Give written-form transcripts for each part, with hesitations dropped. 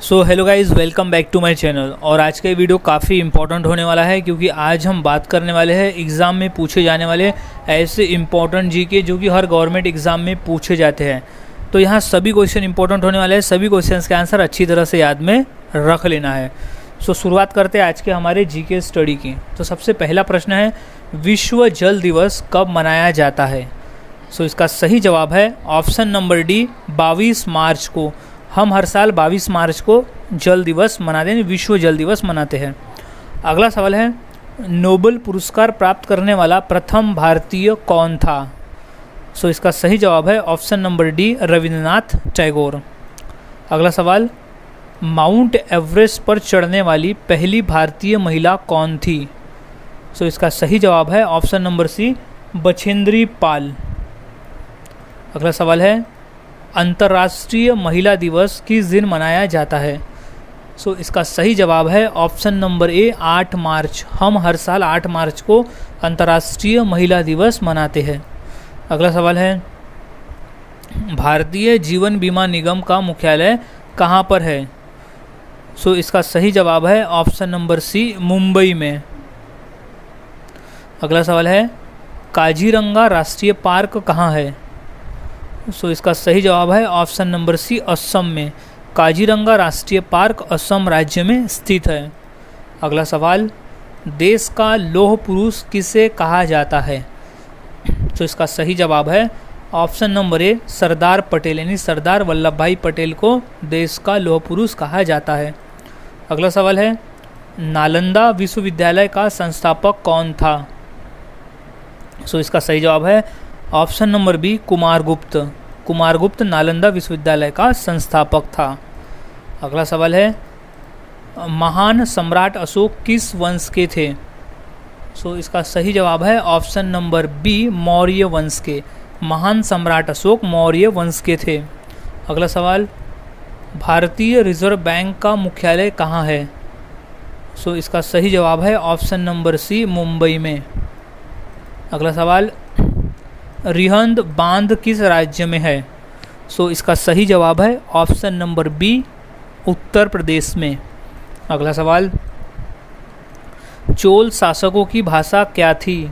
So hello guys, welcome back to my channel. और आज का वीडियो काफ़ी इंपॉर्टेंट होने वाला है क्योंकि आज हम बात करने वाले हैं एग्ज़ाम में पूछे जाने वाले ऐसे इंपॉर्टेंट जीके जो कि हर गवर्नमेंट एग्ज़ाम में पूछे जाते हैं। तो यहाँ सभी क्वेश्चन इंपॉर्टेंट होने वाले हैं, सभी क्वेश्चंस के आंसर अच्छी तरह से याद में रख लेना है। सो शुरुआत करते हैं आज के हमारे जीके स्टडी की। तो सबसे पहला प्रश्न है, विश्व जल दिवस कब मनाया जाता है? सो इसका सही जवाब है ऑप्शन नंबर डी, 22 मार्च को। हम हर साल 22 मार्च को जल दिवस मनाते हैं, विश्व जल दिवस मनाते हैं। अगला सवाल है, नोबेल पुरस्कार प्राप्त करने वाला प्रथम भारतीय कौन था? सो इसका सही जवाब है option number D, Rabindranath Tagore. अगला सवाल, माउंट एवरेस्ट पर चढ़ने वाली पहली भारतीय महिला कौन थी? सो इसका सही जवाब है ऑप्शन नंबर सी, बछेंद्री पाल। अगला सवाल है, अंतर्राष्ट्रीय महिला दिवस किस दिन मनाया जाता है? सो इसका सही जवाब है ऑप्शन नंबर ए, 8 मार्च। हम हर साल 8 मार्च को अंतर्राष्ट्रीय महिला दिवस मनाते हैं। अगला सवाल है, भारतीय जीवन बीमा निगम का मुख्यालय कहाँ पर है? सो इसका सही जवाब है ऑप्शन नंबर सी, मुंबई में। अगला सवाल है, काजीरंगा राष्ट्रीय पार्क कहाँ है? सो इसका सही जवाब है ऑप्शन नंबर सी, असम में। काजीरंगा राष्ट्रीय पार्क असम राज्य में स्थित है। अगला सवाल, देश का लौह पुरुष किसे कहा जाता है? तो इसका सही जवाब है option number A, Sardar Patel, यानी सरदार वल्लभ भाई पटेल को देश का लौह पुरुष कहा जाता है। अगला सवाल है, नालंदा विश्वविद्यालय का संस्थापक कौन था? सो इसका सही जवाब है option number B, Kumaragupta. Kumaragupta Nalanda विश्वविद्यालय का संस्थापक था। अगला सवाल है, महान सम्राट अशोक किस वंश के थे? सो इसका सही जवाब है ऑप्शन नंबर बी, मौर्य वंश के। महान सम्राट अशोक मौर्य वंश के थे। अगला सवाल, भारतीय रिजर्व बैंक का मुख्यालय कहाँ है? सो इसका सही जवाब है ऑप्शन नंबर सी, मुंबई में। अगला सवाल, रिहंद बांध किस राज्य में है? सो इसका सही जवाब है option number B, Uttar Pradesh में। अगला सवाल, चोल शासकों की भाषा क्या थी?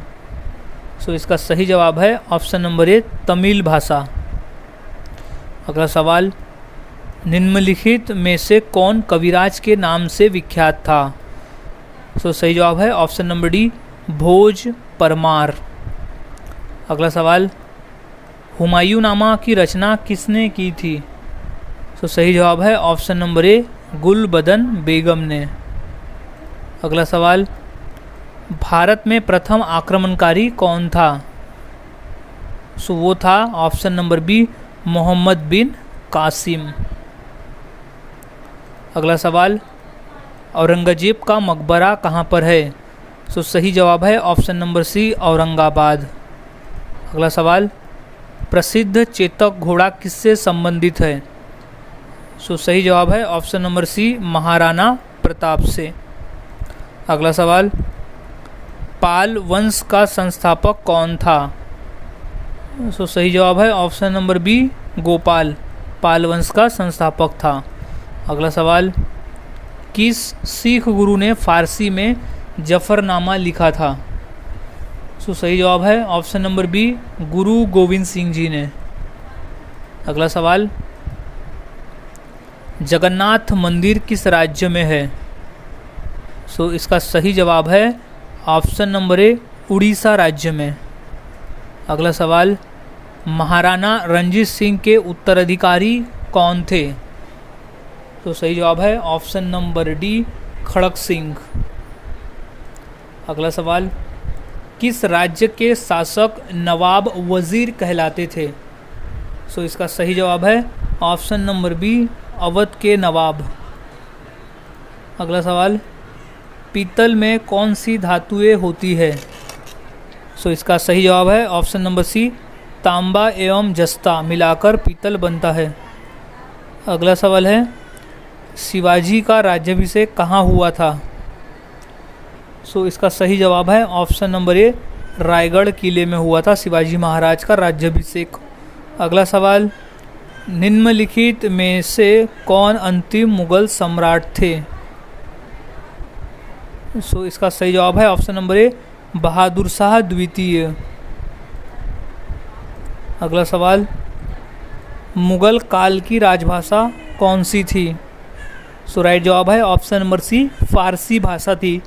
सो इसका सही जवाब है ऑप्शन नंबर ए, तमिल भाषा। अगला सवाल, निम्नलिखित में से कौन कविराज के नाम से विख्यात था? सो सही जवाब है ऑप्शन नंबर डी, भोज परमार। अगला सवाल, हुमायूंनामा की रचना किसने की थी? तो सही जवाब है ऑप्शन नंबर ए, गुलबदन बेगम ने। अगला सवाल, भारत में प्रथम आक्रमणकारी कौन था? सो वो था ऑप्शन नंबर बी, मोहम्मद बिन कासिम। अगला सवाल, औरंगजेब का मकबरा कहाँ पर है? सो सही जवाब है ऑप्शन नंबर सी, औरंगाबाद। अगला सवाल, प्रसिद्ध चेतक घोड़ा किससे संबंधित है? सो सही जवाब है option number C, Maharana Pratap से। अगला सवाल, पाल वंश का संस्थापक कौन था? सो सही जवाब है ऑप्शन नंबर बी, गोपाल। पाल वंश का संस्थापक था। अगला सवाल, किस सिख गुरु ने फारसी में जफरनामा लिखा था? सो सही जवाब है ऑप्शन नंबर बी, गुरु गोविंद सिंह जी ने। अगला सवाल, जगन्नाथ मंदिर किस राज्य में है? सो इसका सही जवाब है ऑप्शन नंबर ए, उड़ीसा राज्य में। अगला सवाल, महाराणा रणजीत सिंह के उत्तराधिकारी कौन थे? तो सही जवाब है ऑप्शन नंबर डी, खड़क सिंह। अगला सवाल, किस राज्य के शासक नवाब वजीर कहलाते थे? सो इसका सही जवाब है ऑप्शन नंबर बी, अवध के नवाब। अगला सवाल, पीतल में कौन सी धातुएं होती है? सो इसका सही जवाब है ऑप्शन नंबर सी, तांबा एवं जस्ता मिलाकर पीतल बनता है। अगला सवाल है, शिवाजी का राज्याभिषेक कहाँ हुआ था? सो इसका सही जवाब है ऑप्शन नंबर ए, रायगढ़ किले में हुआ था शिवाजी महाराज का राज्याभिषेक। अगला सवाल, निम्नलिखित में से कौन अंतिम मुगल सम्राट थे? सो इसका सही जवाब है option number A, Bahadur Shah द्वितीय। अगला सवाल, मुगल काल की राजभाषा कौन सी थी? सो राइट जवाब है ऑप्शन नंबर सी, फारसी भाषा थी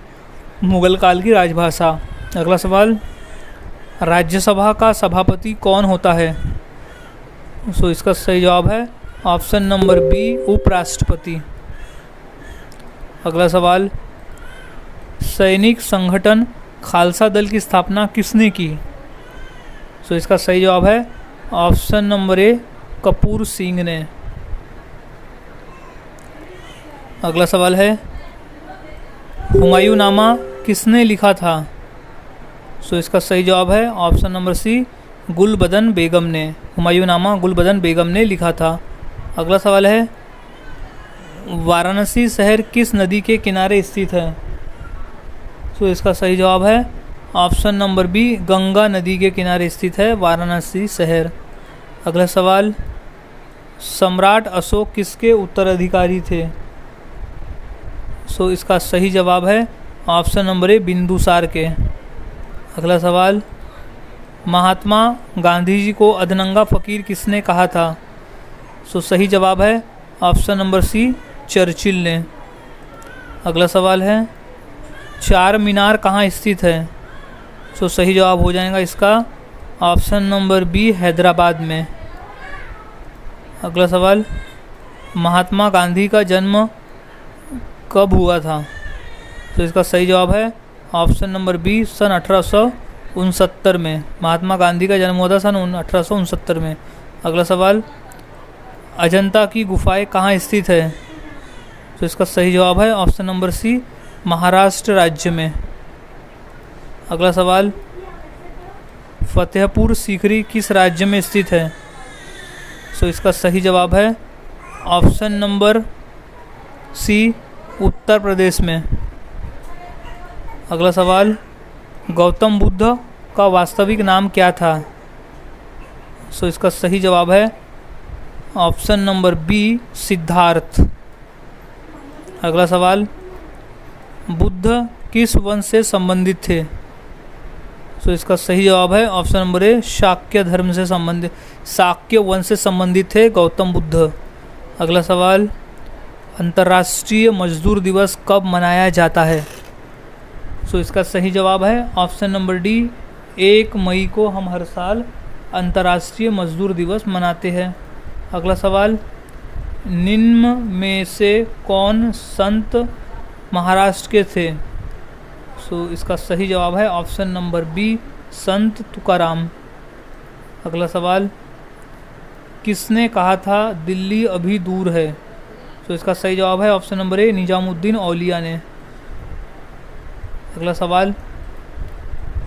मुगल काल की राजभाषा। अगला सवाल, राज्यसभा का सभापति कौन होता है? सो इसका सही जवाब है ऑप्शन नंबर बी, उपराष्ट्रपति। अगला सवाल, सैनिक संगठन खालसा दल की स्थापना किसने की? सो इसका सही जवाब है option number A, Kapoor Singh ने। अगला सवाल है, हुमायूंनामा किसने लिखा था? सो इसका सही जवाब है ऑप्शन नंबर सी, गुलबदन बेगम ने। हुमायूंनामा गुलबदन बेगम ने लिखा था। अगला सवाल है, वाराणसी शहर किस नदी के किनारे स्थित है? तो इसका सही जवाब है ऑप्शन नंबर बी, गंगा नदी के किनारे स्थित है वाराणसी शहर। अगला सवाल, सम्राट अशोक किसके उत्तराधिकारी थे? सो इसका सही जवाब है ऑप्शन नंबर ए, बिंदुसार के। अगला सवाल, महात्मा गांधी जी को अधनंगा फकीर किसने कहा था? सो सही जवाब है ऑप्शन नंबर सी, चर्चिल ने। अगला सवाल है, चार मीनार कहाँ स्थित है? सो सही जवाब हो जाएगा इसका ऑप्शन नंबर बी, हैदराबाद में। अगला सवाल, महात्मा गांधी का जन्म कब हुआ था? तो इसका सही जवाब है ऑप्शन नंबर बी, सन 1869 में। महात्मा गांधी का जन्म हुआ था सन 1869 में। अगला सवाल, अजंता की गुफाएं कहाँ स्थित है? तो इसका सही जवाब है ऑप्शन नंबर सी, महाराष्ट्र राज्य में। अगला सवाल, फतेहपुर सीकरी किस राज्य में स्थित है? तो इसका सही जवाब है ऑप्शन नंबर सी, उत्तर प्रदेश में। अगला सवाल, गौतम बुद्ध का वास्तविक नाम क्या था? सो इसका सही जवाब है ऑप्शन नंबर बी, सिद्धार्थ। अगला सवाल, बुद्ध किस वंश से संबंधित थे? सो इसका सही जवाब है ऑप्शन नंबर ए, शाक्य धर्म से संबंधित, शाक्य वंश से संबंधित थे गौतम बुद्ध। अगला सवाल, अंतर्राष्ट्रीय मजदूर दिवस कब मनाया जाता है? सो इसका सही जवाब है ऑप्शन नंबर डी, 1 मई को हम हर साल अंतर्राष्ट्रीय मजदूर दिवस मनाते हैं। अगला सवाल, निम्न में से कौन संत महाराष्ट्र के थे? सो इसका सही जवाब है ऑप्शन नंबर बी, संत तुकाराम। अगला सवाल, किसने कहा था दिल्ली अभी दूर है? तो इसका सही जवाब है ऑप्शन नंबर ए, निजामुद्दीन औलिया ने। अगला सवाल,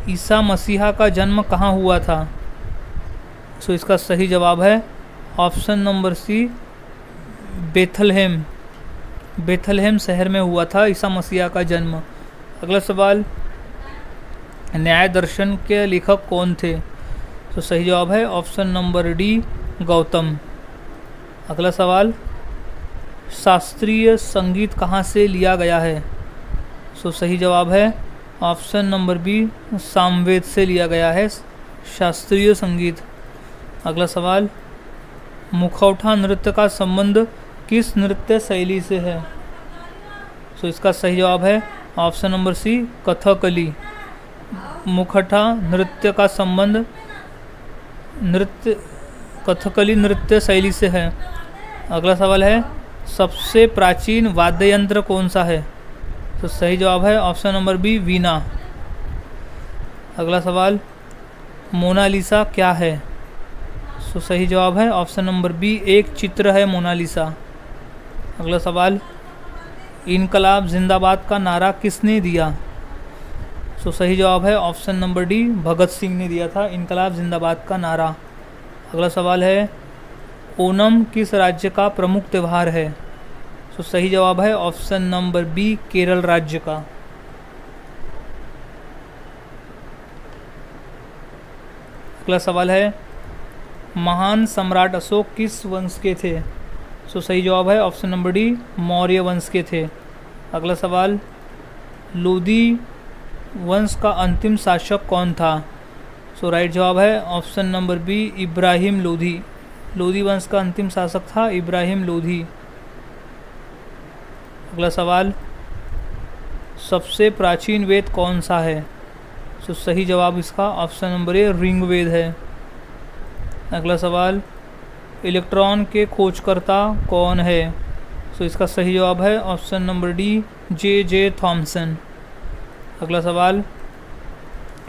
ईसा मसीहा का जन्म कहाँ हुआ था? सो इसका सही जवाब है option number C, Bethlehem. Bethlehem शहर में हुआ था ईसा मसीहा का जन्म। अगला सवाल, न्याय दर्शन के लेखक कौन थे? तो सही जवाब है ऑप्शन नंबर डी, गौतम। अगला सवाल, शास्त्रीय संगीत कहाँ से लिया गया है? सो सही जवाब है ऑप्शन नंबर बी, सामवेद से लिया गया है शास्त्रीय संगीत। अगला सवाल, मुखौटा नृत्य का संबंध किस नृत्य शैली से है? सो इसका सही जवाब है ऑप्शन नंबर सी, कथकली। मुखौटा नृत्य का संबंध कथकली नृत्य शैली से है। अगला सवाल है, सबसे प्राचीन वाद्य यंत्र कौन सा है? तो सही जवाब है ऑप्शन नंबर बी, वीणा। अगला सवाल, मोनालिसा क्या है? तो सही जवाब है ऑप्शन नंबर बी, एक चित्र है मोनालिसा। अगला सवाल, इनकलाब जिंदाबाद का नारा किसने दिया? तो सही जवाब है option number D, Bhagat Singh ने दिया था इनकलाब जिंदाबाद का नारा। अगला सवाल है, ओणम किस राज्य का प्रमुख त्यौहार है? तो सही जवाब है ऑप्शन नंबर बी, केरल राज्य का। अगला सवाल है, महान सम्राट अशोक किस वंश के थे? सो सही जवाब है ऑप्शन नंबर डी, मौर्य वंश के थे। अगला सवाल, लोधी वंश का अंतिम शासक कौन था? सो राइट जवाब है option number B, Ibrahim Lodhi. Lodhi वंश का अंतिम शासक था इब्राहिम लोधी। अगला सवाल, सबसे प्राचीन वेद कौन सा है? सो सही जवाब इसका ऑप्शन नंबर ए, ऋग्वेद है। अगला सवाल, इलेक्ट्रॉन के खोजकर्ता कौन है? सो इसका सही जवाब है option number D, J Thomson. अगला सवाल,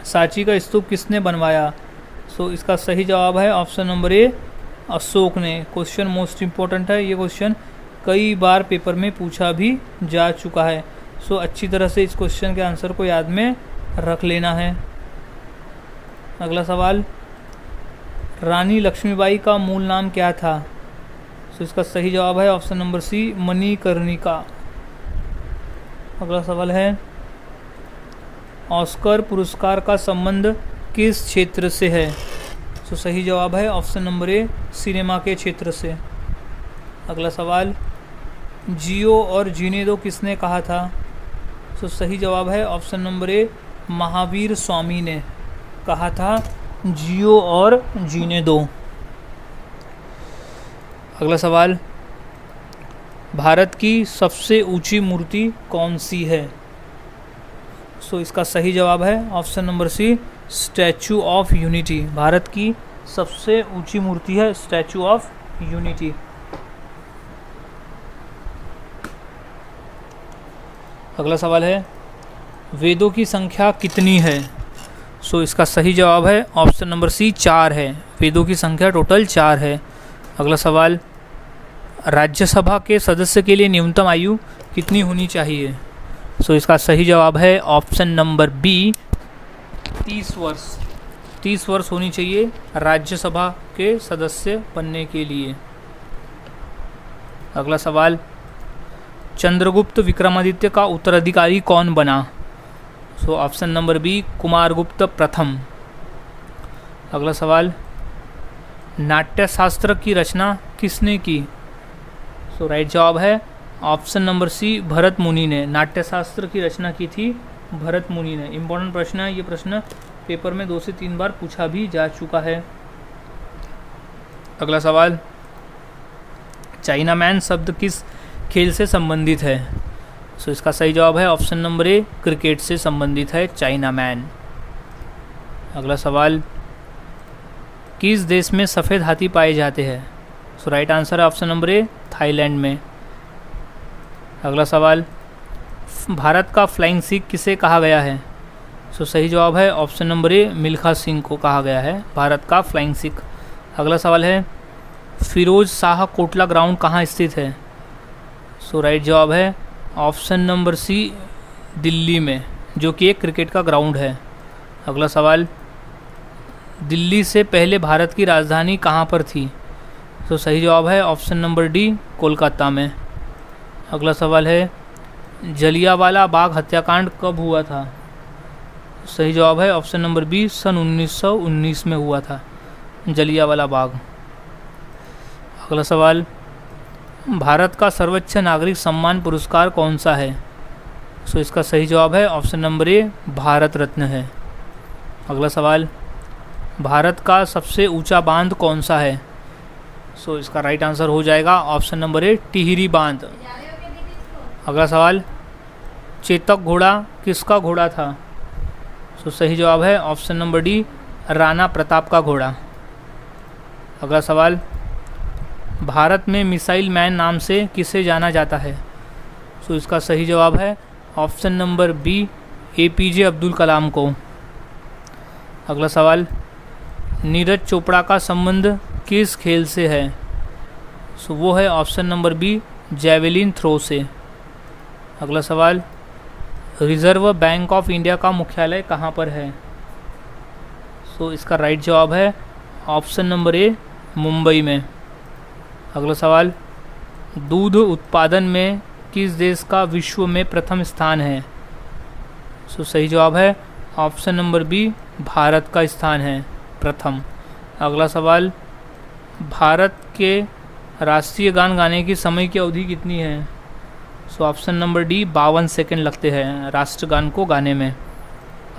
सांची का स्तूप किसने बनवाया? सो इसका सही जवाब है ऑप्शन नंबर ए, अशोक ने। क्वेश्चन मोस्ट इम्पोर्टेंट है, ये क्वेश्चन कई बार पेपर में पूछा भी जा चुका है। सो अच्छी तरह से इस क्वेश्चन के आंसर को याद में रख लेना है। अगला सवाल, रानी लक्ष्मीबाई का मूल नाम क्या था? सो इसका सही जवाब है ऑप्शन नंबर सी, मणिकर्णिका। अगला सवाल है, ऑस्कर पुरस्कार का संबंध किस क्षेत्र से है? सो सही जवाब है ऑप्शन नंबर ए, सिनेमा के क्षेत्र से। अगला सवाल, जियो और जीने दो किसने कहा था? सो सही जवाब है option number A, Mahavir Swami ने कहा था जियो और जीने दो। अगला सवाल, भारत की सबसे ऊंची मूर्ति कौन सी है? सो इसका सही जवाब है option number C, Statue of Unity. Bharat की सबसे ऊंची मूर्ति है स्टैचू ऑफ यूनिटी। अगला सवाल है, वेदों की संख्या कितनी है? सो इसका सही जवाब है ऑप्शन नंबर सी, 4 है। वेदों की संख्या टोटल 4 है। अगला सवाल, राज्यसभा के सदस्य के लिए न्यूनतम आयु कितनी होनी चाहिए? सो इसका सही जवाब है ऑप्शन नंबर बी, 30 वर्ष। 30 वर्ष होनी चाहिए राज्यसभा के सदस्य बनने के लिए। अगला सवाल, चंद्रगुप्त विक्रमादित्य का उत्तराधिकारी कौन बना? So option number B, Kumaragupta प्रथम। अगला सवाल, नाट्यशास्त्र की रचना किसने की? सो राइट जवाब है ऑप्शन नंबर सी, भरत मुनि ने। नाट्यशास्त्र की रचना की थी भरत मुनि ने। इंपॉर्टेंट प्रश्न है, ये प्रश्न पेपर में 2 से 3 बार पूछा भी जा चुका है। अगला सवाल, चाइना मैन शब्द किस खेल से संबंधित है? सो इसका सही जवाब है ऑप्शन नंबर ए, क्रिकेट से संबंधित है चाइना मैन। अगला सवाल, किस देश में सफ़ेद हाथी पाए जाते हैं? सो राइट आंसर है ऑप्शन नंबर ए, थाईलैंड में। अगला सवाल, भारत का फ्लाइंग सिख किसे कहा गया है? सो सही जवाब है option number A, Milkha Singh को कहा गया है भारत का फ्लाइंग सिख। अगला सवाल है, फिरोज शाह कोटला ग्राउंड कहाँ स्थित है? सो राइट जवाब है ऑप्शन नंबर सी, दिल्ली में, जो कि एक क्रिकेट का ग्राउंड है। अगला सवाल, दिल्ली से पहले भारत की राजधानी कहाँ पर थी? तो सही जवाब है ऑप्शन नंबर डी, कोलकाता में। अगला सवाल है, जलियांवाला बाग हत्याकांड कब हुआ था? सही जवाब है ऑप्शन नंबर बी, सन 1919 में हुआ था जलियांवाला बाग। अगला सवाल, भारत का सर्वोच्च नागरिक सम्मान पुरस्कार कौन सा है? सो इसका सही जवाब है option number A, Bharat Ratna है। अगला सवाल, भारत का सबसे ऊंचा बांध कौन सा है? सो इसका राइट आंसर हो जाएगा ऑप्शन नंबर ए, टिहरी बांध। अगला सवाल, चेतक घोड़ा किसका घोड़ा था? सो सही जवाब है option number D, Rana Pratap का घोड़ा। अगला सवाल, भारत में मिसाइल मैन नाम से किसे जाना जाता है? सो इसका सही जवाब है option number B, APJ Abdul Kalam को। अगला सवाल, नीरज चोपड़ा का संबंध किस खेल से है? सो वो है option number B, javelin throw से। अगला सवाल, रिजर्व बैंक ऑफ इंडिया का मुख्यालय कहाँ पर है? सो इसका राइट जवाब है ऑप्शन नंबर ए, मुंबई में। अगला सवाल, दूध उत्पादन में किस देश का विश्व में प्रथम स्थान है? सो सही जवाब है ऑप्शन नंबर बी, भारत का स्थान है प्रथम। अगला सवाल, भारत के राष्ट्रीय गान गाने की समय की अवधि कितनी है? सो ऑप्शन नंबर डी 52 सेकंड लगते हैं राष्ट्रगान को गाने में।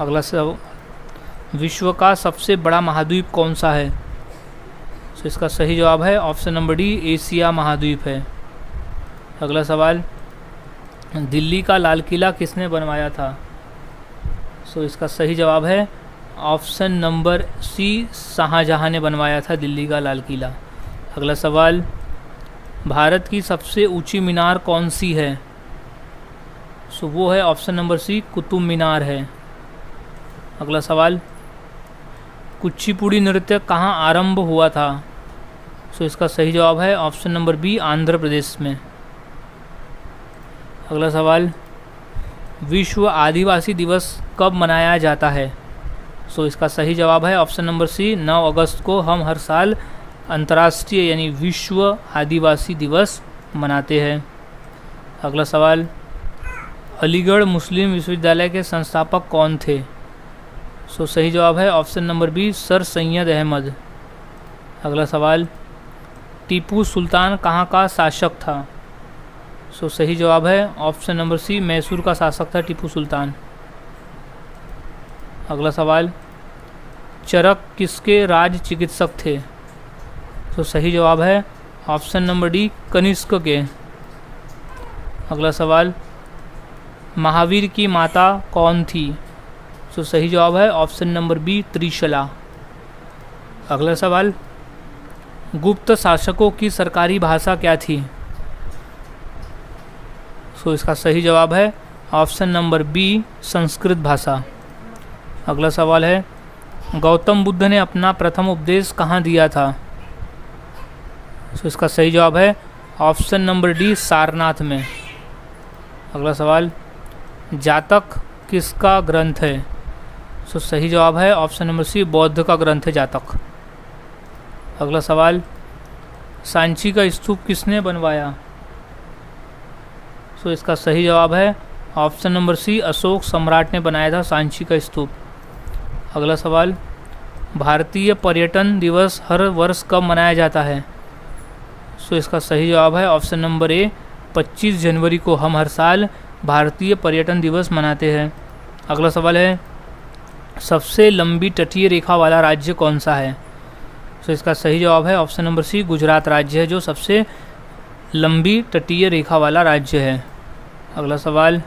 अगला सब, विश्व का सबसे बड़ा महाद्वीप कौन सा है? सो इसका सही जवाब है ऑप्शन नंबर डी एशिया महाद्वीप है। अगला सवाल, दिल्ली का लाल किला किसने बनवाया था? सो इसका सही जवाब है ऑप्शन नंबर सी शाहजहां ने बनवाया था दिल्ली का लाल किला। अगला सवाल, भारत की सबसे ऊंची मीनार कौन सी है? सो वो है ऑप्शन नंबर सी कुतुब मीनार है। अगला सवाल, कुचिपुड़ी नृत्य कहाँ आरंभ हुआ था? सो इसका सही जवाब है option number B Andhra Pradesh में। अगला सवाल, विश्व आदिवासी दिवस कब मनाया जाता है? सो इसका सही जवाब है ऑप्शन नंबर सी 9 अगस्त को हम हर साल अंतर्राष्ट्रीय यानी विश्व आदिवासी दिवस मनाते हैं। अगला सवाल, अलीगढ़ मुस्लिम विश्वविद्यालय के संस्थापक कौन थे? सो सही जवाब है option number B Sir Syed Ahmad. अगला सवाल, टीपू सुल्तान कहाँ का शासक था? सो सही जवाब है ऑप्शन नंबर सी मैसूर का शासक था टीपू सुल्तान। अगला सवाल, चरक किसके राज चिकित्सक थे? तो सही जवाब है ऑप्शन नंबर डी कनिष्क के। अगला सवाल, महावीर की माता कौन थी? तो सही जवाब है ऑप्शन नंबर बी त्रिशला। अगला सवाल, गुप्त शासकों की सरकारी भाषा क्या थी? सो इसका सही जवाब है ऑप्शन नंबर बी संस्कृत भाषा। अगला सवाल है, गौतम बुद्ध ने अपना प्रथम उपदेश कहाँ दिया था? सो इसका सही जवाब है ऑप्शन नंबर डी सारनाथ में। अगला सवाल, जातक किसका ग्रंथ है? सो सही जवाब है ऑप्शन नंबर सी बौद्ध का ग्रंथ है जातक। अगला सवाल, सांची का स्तूप किसने बनवाया? सो इसका सही जवाब है ऑप्शन नंबर सी अशोक सम्राट ने बनाया था सांची का स्तूप। अगला सवाल, भारतीय पर्यटन दिवस हर वर्ष कब मनाया जाता है? सो इसका सही जवाब है ऑप्शन नंबर ए 25 जनवरी को हम हर साल भारतीय पर्यटन दिवस मनाते हैं। अगला सवाल है, सबसे लंबी तटीय रेखा वाला राज्य कौन सा है? सो इसका सही जवाब है ऑप्शन नंबर सी गुजरात राज्य है जो सबसे लंबी तटीय रेखा वाला राज्य है। अगला सवाल,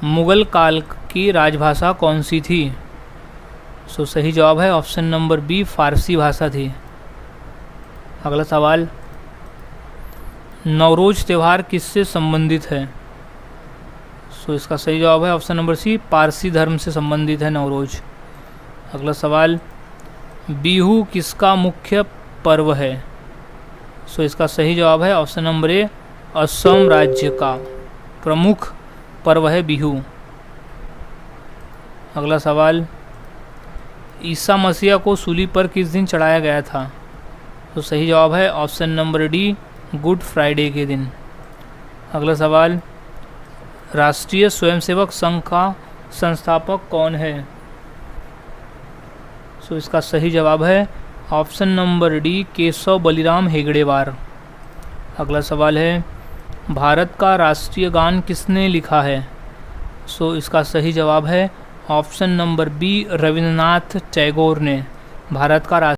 मुगल काल की राजभाषा कौन सी थी? सो सही जवाब है ऑप्शन नंबर बी फारसी भाषा थी। अगला सवाल, नवरोज त्यौहार किससे संबंधित है? सो इसका सही जवाब है ऑप्शन नंबर सी पारसी धर्म से संबंधित है नवरोज। अगला सवाल, बिहू किसका मुख्य पर्व है? सो इसका सही जवाब है ऑप्शन नंबर ए असम राज्य का प्रमुख पर्व है बिहू। अगला सवाल, ईसा मसीह को सूली पर किस दिन चढ़ाया गया था? तो सही जवाब है option number D good Friday के दिन। अगला सवाल, राष्ट्रीय स्वयंसेवक संघ का संस्थापक कौन है? सो इसका सही जवाब है option number D Keshav Baliram हेगड़ेवार। अगला सवाल है, भारत का राष्ट्रीय गान किसने लिखा है? सो इसका सही जवाब है option number B Rabindranath Tagore ने भारत का